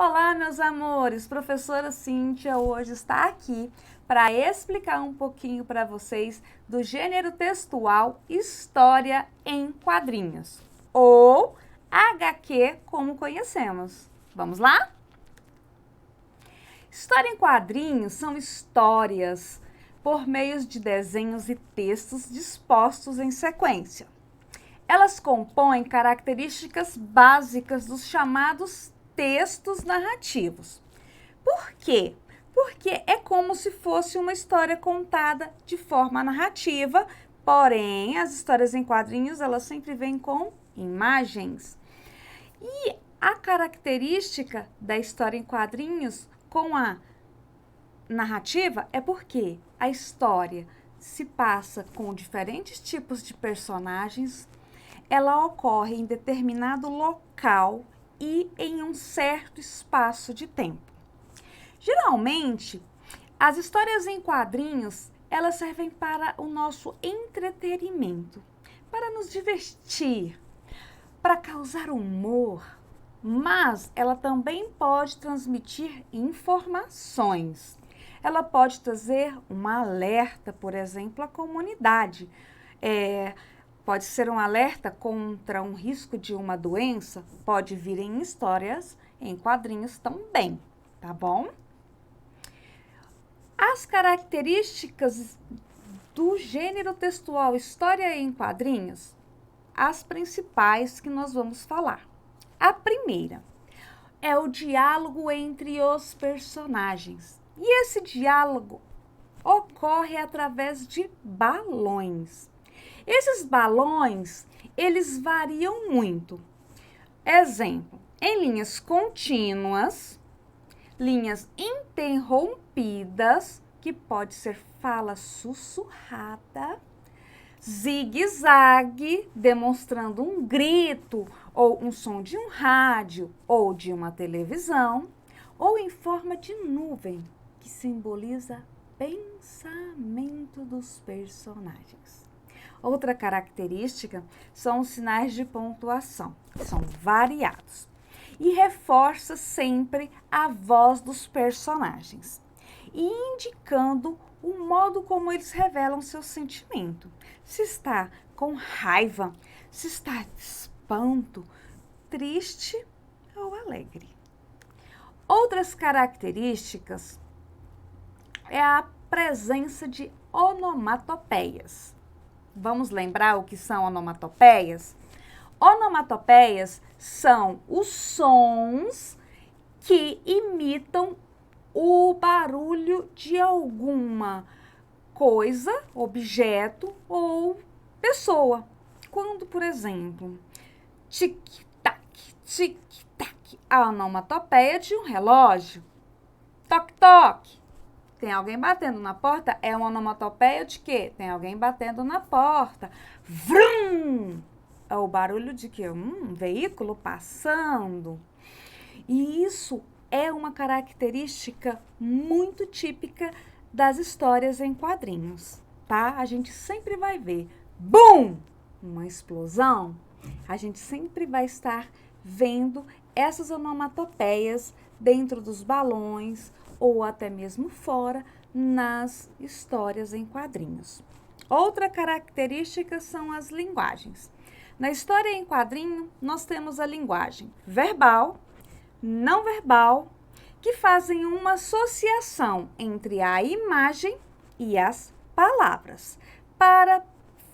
Olá, meus amores! Professora Cíntia hoje está aqui para explicar um pouquinho para vocês do gênero textual História em Quadrinhos, ou HQ como conhecemos. Vamos lá? História em quadrinhos são histórias por meio de desenhos e textos dispostos em sequência. Elas compõem características básicas dos chamados textos narrativos. Por quê? Porque é como se fosse uma história contada de forma narrativa, porém, as histórias em quadrinhos, elas sempre vêm com imagens. E a característica da história em quadrinhos com a narrativa é porque a história se passa com diferentes tipos de personagens, ela ocorre em determinado local e em um certo espaço de tempo. Geralmente, as histórias em quadrinhos, elas servem para o nosso entretenimento, para nos divertir, para causar humor, mas ela também pode transmitir informações. Ela pode trazer um alerta, por exemplo, à comunidade. Pode ser um alerta contra um risco de uma doença, pode vir em histórias, em quadrinhos também, tá bom? As características do gênero textual História em Quadrinhos, as principais que nós vamos falar. A primeira é o diálogo entre os personagens. E esse diálogo ocorre através de balões. Esses balões, eles variam muito. Exemplo, em linhas contínuas, linhas interrompidas, que pode ser fala sussurrada, zigue-zague, demonstrando um grito ou um som de um rádio ou de uma televisão, ou em forma de nuvem, que simboliza pensamento dos personagens. Outra característica são os sinais de pontuação, são variados e reforça sempre a voz dos personagens e indicando o modo como eles revelam seu sentimento. Se está com raiva, se está de espanto, triste ou alegre. Outras características é a presença de onomatopeias. Vamos lembrar o que são onomatopeias? Onomatopeias são os sons que imitam o barulho de alguma coisa, objeto ou pessoa. Quando, por exemplo, tic-tac, tic-tac, a onomatopeia de um relógio. Toc-toc. Tem alguém batendo na porta, é uma onomatopeia de quê? Tem alguém batendo na porta. Vrum! É o barulho de quê? Um veículo passando. E isso é uma característica muito típica das histórias em quadrinhos, tá? A gente sempre vai ver, bum! Uma explosão. A gente sempre vai estar vendo essas onomatopeias dentro dos balões, ou até mesmo fora, nas histórias em quadrinhos. Outra característica são as linguagens. Na história em quadrinho, nós temos a linguagem verbal, não verbal, que fazem uma associação entre a imagem e as palavras, para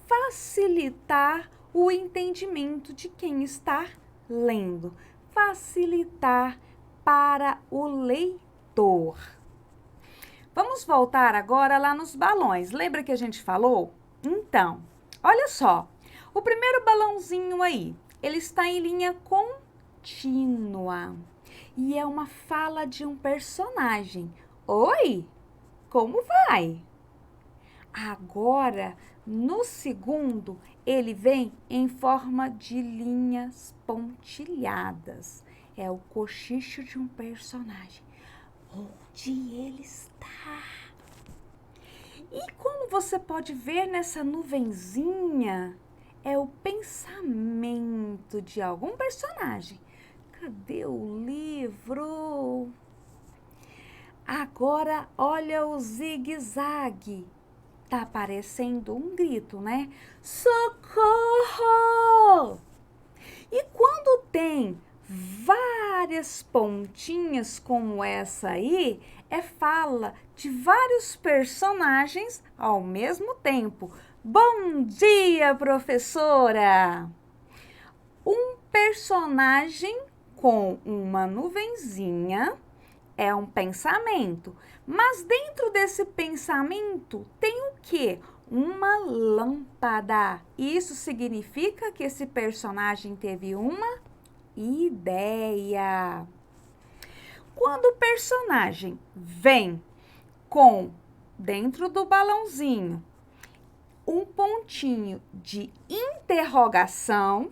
facilitar o entendimento de quem está lendo, facilitar para o leitor. Vamos voltar agora lá nos balões. Lembra que a gente falou? Então, olha só. O primeiro balãozinho aí, ele está em linha contínua. E é uma fala de um personagem. Oi, como vai? Agora, no segundo, ele vem em forma de linhas pontilhadas. É o cochicho de um personagem. Onde ele está? E como você pode ver nessa nuvenzinha, é o pensamento de algum personagem. Cadê o livro? Agora, olha o zigue-zague. Tá parecendo um grito, né? Socorro! E quando tem várias pontinhas como essa aí, é fala de vários personagens ao mesmo tempo. Bom dia, professora! Um personagem com uma nuvenzinha é um pensamento, mas dentro desse pensamento tem o quê? Uma lâmpada. Isso significa que esse personagem teve uma ideia. Quando o personagem vem com, dentro do balãozinho, um pontinho de interrogação,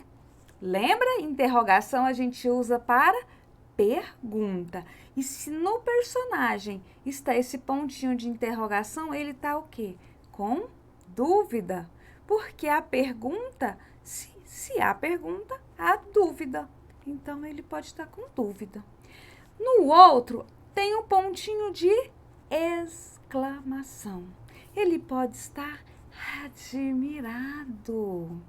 lembra? Interrogação a gente usa para pergunta. E se no personagem está esse pontinho de interrogação, ele está o quê? Com dúvida. Porque a pergunta, se há pergunta, há dúvida. Então, ele pode estar com dúvida. No outro, tem um pontinho de exclamação. Ele pode estar admirado.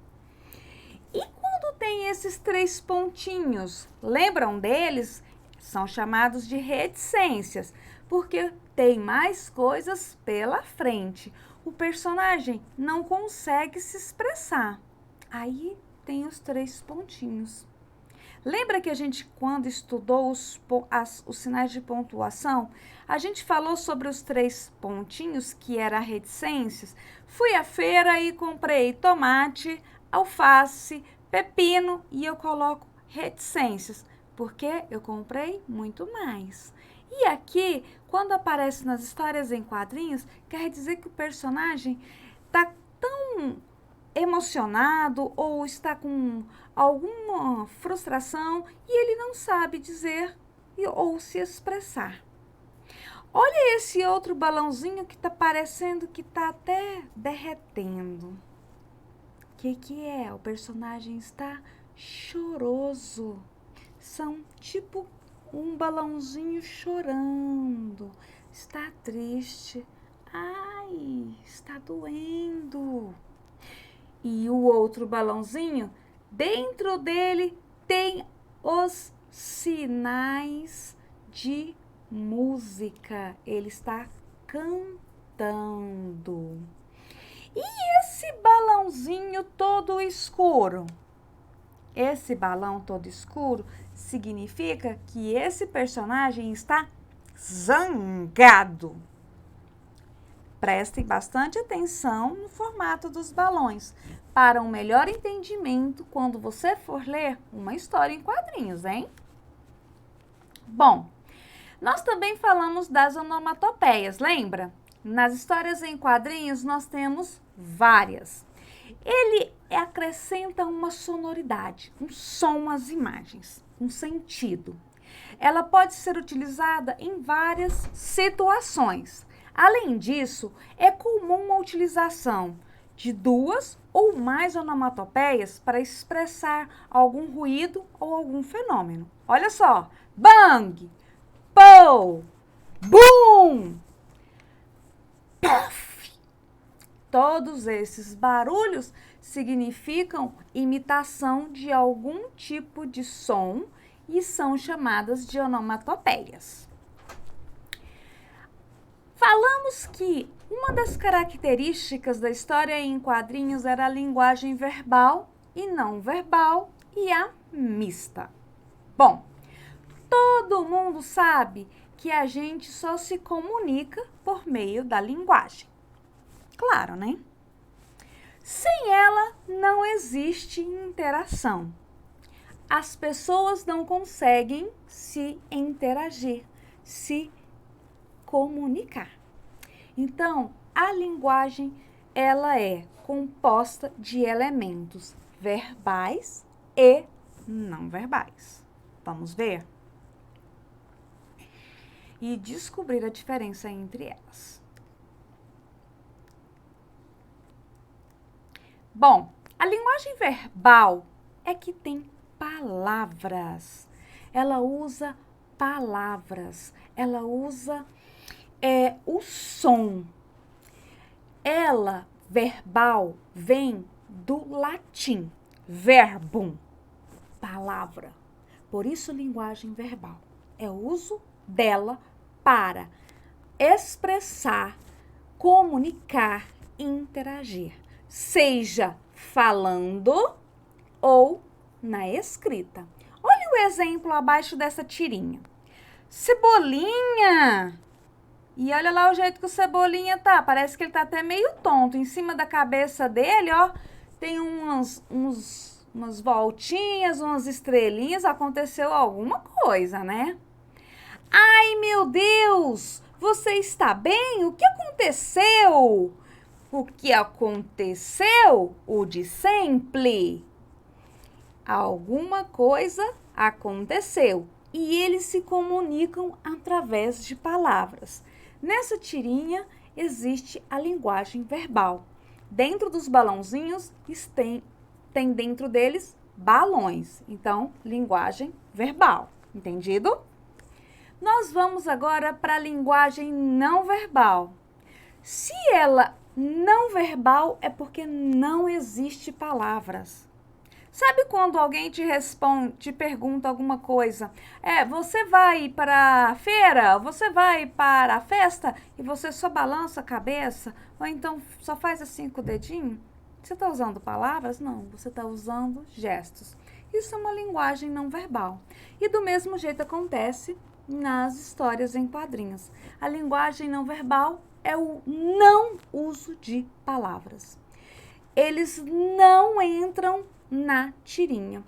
E quando tem esses 3 pontinhos, lembram deles? São chamados de reticências, porque tem mais coisas pela frente. O personagem não consegue se expressar. Aí tem os 3 pontinhos. Lembra que a gente, quando estudou os sinais de pontuação, a gente falou sobre os 3 pontinhos, que eram reticências? Fui à feira e comprei tomate, alface, pepino e eu coloco reticências, porque eu comprei muito mais. E aqui, quando aparece nas histórias em quadrinhos, quer dizer que o personagem está tão emocionado ou está com alguma frustração e ele não sabe dizer ou se expressar. Olha esse outro balãozinho que está parecendo que está até derretendo. O que é? O personagem está choroso. São tipo um balãozinho chorando. Está triste. Ai, está doendo. E o outro balãozinho, dentro dele tem os sinais de música. Ele está cantando. E esse balãozinho todo escuro? Esse balão todo escuro significa que esse personagem está zangado. Prestem bastante atenção no formato dos balões, para um melhor entendimento quando você for ler uma história em quadrinhos, hein? Bom, nós também falamos das onomatopeias, lembra? Nas histórias em quadrinhos nós temos várias. Ele acrescenta uma sonoridade, um som às imagens, um sentido. Ela pode ser utilizada em várias situações. Além disso, é comum a utilização de 2 ou mais onomatopeias para expressar algum ruído ou algum fenômeno. Olha só, bang, pou, boom, puff. Todos esses barulhos significam imitação de algum tipo de som e são chamadas de onomatopeias. Falamos que uma das características da história em quadrinhos era a linguagem verbal e não verbal e a mista. Bom, todo mundo sabe que a gente só se comunica por meio da linguagem. Claro, né? Sem ela não existe interação. As pessoas não conseguem se interagir, se comunicar. Então, a linguagem, ela é composta de elementos verbais e não verbais. Vamos ver? E descobrir a diferença entre elas. Bom, a linguagem verbal é que tem palavras. Ela usa palavras, ela usa é o som. Ela, verbal, vem do latim, verbum, palavra. Por isso, linguagem verbal é o uso dela para expressar, comunicar, interagir, seja falando ou na escrita. Olha o exemplo abaixo dessa tirinha. Cebolinha! E olha lá o jeito que o Cebolinha tá. Parece que ele tá até meio tonto. Em cima da cabeça dele, ó, tem umas voltinhas, umas estrelinhas. Aconteceu alguma coisa, né? Ai, meu Deus! Você está bem? O que aconteceu? O que aconteceu? O de sempre. Alguma coisa aconteceu. E eles se comunicam através de palavras. Nessa tirinha existe a linguagem verbal. Dentro dos balãozinhos tem dentro deles balões. Então, linguagem verbal. Entendido? Nós vamos agora para a linguagem não verbal. Se ela não verbal, é porque não existe palavras. Sabe quando alguém te responde, te pergunta alguma coisa? Você vai para a feira? Você vai para a festa? E você só balança a cabeça? Ou então só faz assim com o dedinho? Você está usando palavras? Não, você está usando gestos. Isso é uma linguagem não verbal. E do mesmo jeito acontece nas histórias em quadrinhos. A linguagem não verbal é o não uso de palavras. Eles não entram na tirinha.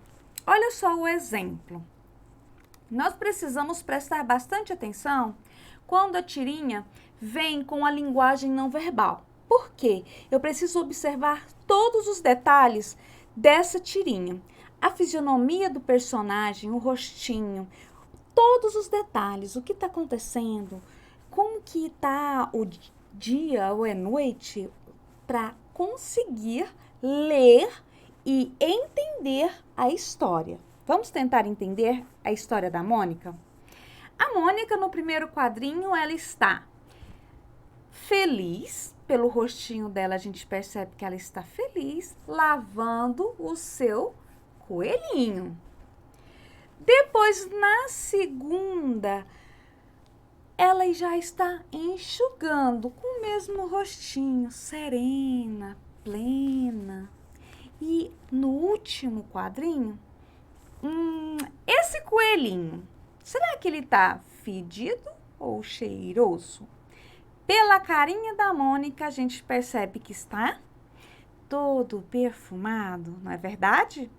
Olha só o exemplo. Nós precisamos prestar bastante atenção quando a tirinha vem com a linguagem não verbal. Por quê? Eu preciso observar todos os detalhes dessa tirinha. A fisionomia do personagem, o rostinho, todos os detalhes, o que está acontecendo, como que está o dia ou é noite, para conseguir ler e entender a história. Vamos tentar entender a história da Mônica? A Mônica, no primeiro quadrinho, ela está feliz. Pelo rostinho dela, a gente percebe que ela está feliz, lavando o seu coelhinho. Depois, na segunda, ela já está enxugando com o mesmo rostinho, serena, plena. E no último quadrinho, esse coelhinho, será que ele tá fedido ou cheiroso? Pela carinha da Mônica, a gente percebe que está todo perfumado, não é verdade?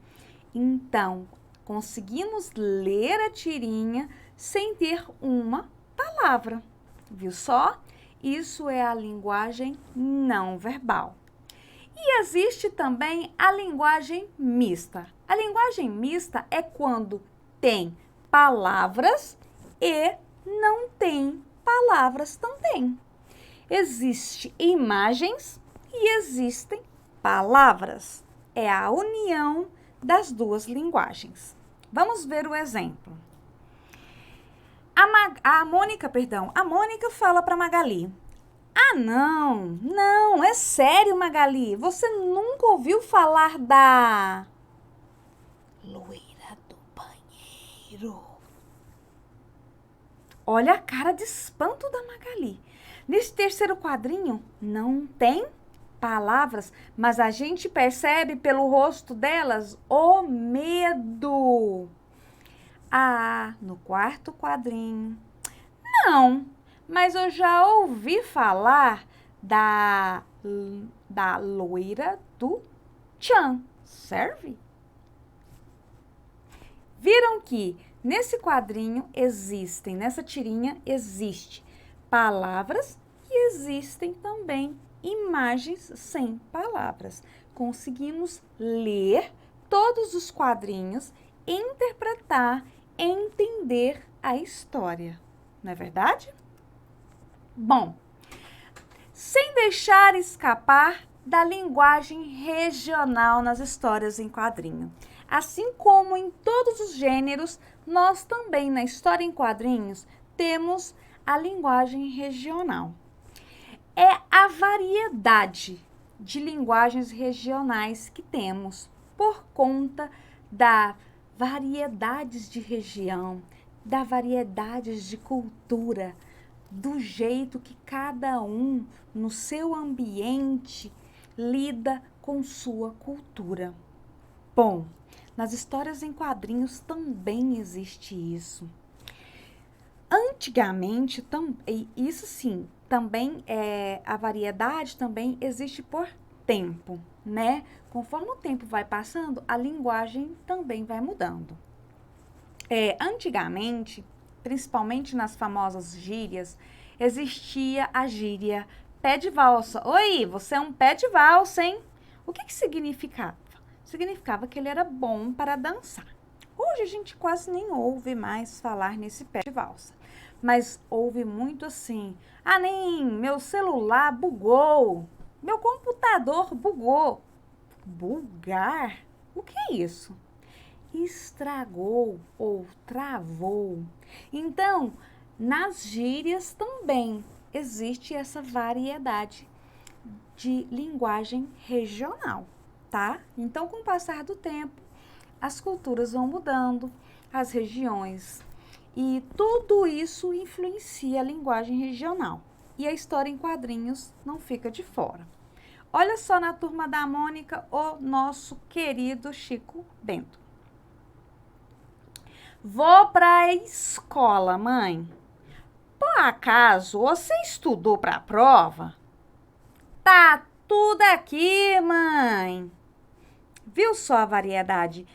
Então, conseguimos ler a tirinha sem ter uma palavra. Viu só? Isso é a linguagem não verbal. E existe também a linguagem mista. A linguagem mista é quando tem palavras e não tem palavras também. Existem imagens e existem palavras. É a união das duas linguagens. Vamos ver o exemplo. A Mônica fala para Magali: ah, não, é sério, Magali. Você nunca ouviu falar da loira do banheiro? Olha a cara de espanto da Magali. Nesse terceiro quadrinho, não tem palavras, mas a gente percebe pelo rosto delas o medo. Ah, no quarto quadrinho, não. Mas eu já ouvi falar da loira do tchan. Serve? Viram que nesse quadrinho nessa tirinha existe palavras e existem também imagens sem palavras. Conseguimos ler todos os quadrinhos, interpretar, entender a história. Não é verdade? Bom, sem deixar escapar da linguagem regional nas histórias em quadrinho. Assim como em todos os gêneros, nós também na história em quadrinhos temos a linguagem regional? É a variedade de linguagens regionais que temos por conta da variedades de região, da variedades de cultura, do jeito que cada um no seu ambiente lida com sua cultura. Bom, nas histórias em quadrinhos também existe isso. Antigamente, isso sim, também a variedade também existe por tempo, né? Conforme o tempo vai passando, a linguagem também vai mudando. Antigamente, principalmente nas famosas gírias, existia a gíria pé de valsa. Oi, você é um pé de valsa, hein? O que significava? Significava que ele era bom para dançar. Hoje a gente quase nem ouve mais falar nesse pé de valsa. Mas ouve muito assim, nem meu celular bugou, meu computador bugou. Bugar? O que é isso? Estragou ou travou. Então, nas gírias também existe essa variedade de linguagem regional, tá? Então, com o passar do tempo, as culturas vão mudando, as regiões, e tudo isso influencia a linguagem regional. E a história em quadrinhos não fica de fora. Olha só na Turma da Mônica o nosso querido Chico Bento. Vou para a escola, mãe. Por acaso você estudou para a prova? Tá tudo aqui, mãe. Viu só a variedade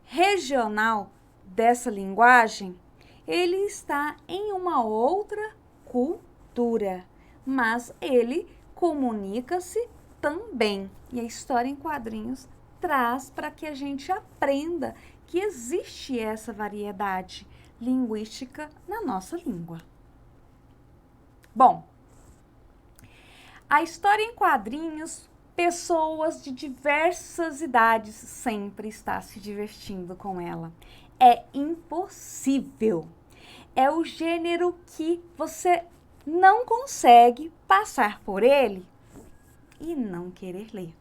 regional dessa linguagem? Ele está em uma outra cultura, mas ele comunica-se também. E a história em quadrinhos traz para que a gente aprenda que existe essa variedade linguística na nossa língua. Bom, a história em quadrinhos, pessoas de diversas idades sempre estão se divertindo com ela. É impossível. É o gênero que você não consegue passar por ele e não querer ler.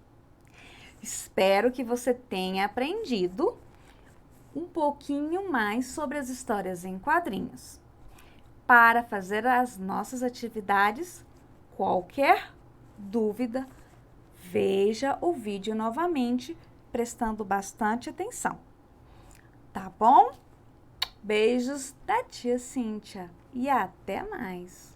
Espero que você tenha aprendido um pouquinho mais sobre as histórias em quadrinhos. Para fazer as nossas atividades, qualquer dúvida, veja o vídeo novamente, prestando bastante atenção. Tá bom? Beijos da tia Cíntia e até mais!